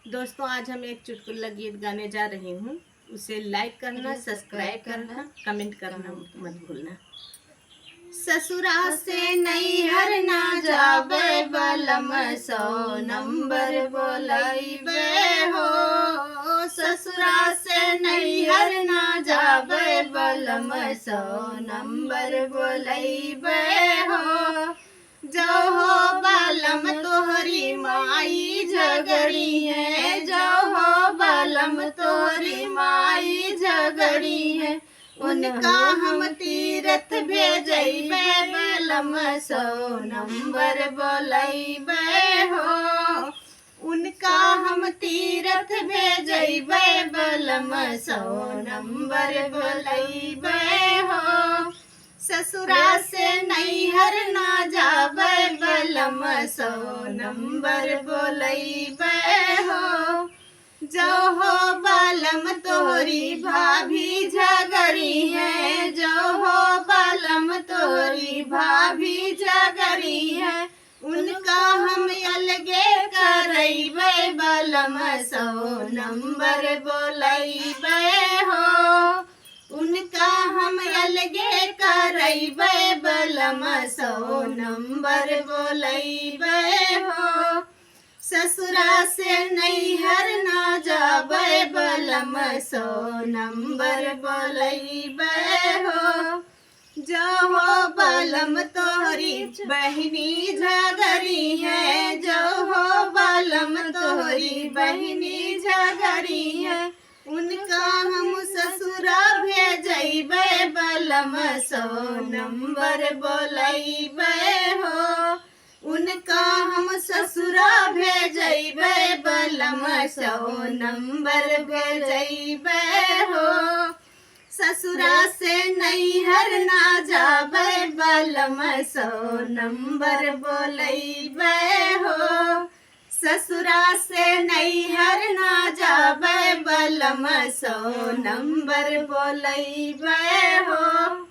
दोस्तों आज हम एक चुटकुला गीत गाने जा रही हूँ। उसे लाइक करना, सब्सक्राइब करना, कमेंट करना मत भूलना। ससुरा से नैहर ना जाबे बलम, 100 नंबर बोलैबे हो। ससुरा से नैहर ना जाबे बलम, 100 नंबर बोलैबे हो। जो हो बलम तोहरी माई झगड़ी है, जो हो बलम तोहरी माई झगड़ी है। उनका हम तीरथ भेजैबे बलम, 100 नंबर बोलैबे हो। उनका हम तीरथ भेजैबे बलम, 100 नंबर बोलैबे हो। ससुरा से नैहर ना जाबे बलम, 100 नंबर बोलैबे हो। जो हो बलम तोहरी भाभी झगड़ी है, जो हो बलम तोहरी भाभी झगड़ी है। उनका हम अलगे करैबे बलम, 100 नंबर बोलैबे हो। उनका हम अलगे करैबे बलम, 100 नंबर बोलैबे हो। ससुरा से नैहर ना जाबे बलम, 100 नंबर बोलैबे हो। जो हो बलम तोहरी बहिनी झगड़ी है, जो हो बलम तोहरी बहिनी झगड़ी है। उनका हम ससुरा भेजैबे बलम, 100 नंबर बोलैबे हो। उनका हम ससुरा भेजैबे बलम, 100 नंबर भेजैबे हो। ससुरा से नैहर ना जाबे बलम, 100 नंबर बोलैबे हो। ससुरा से नैहर ना जाबे बलम, 100 नंबर बोलैबे हो।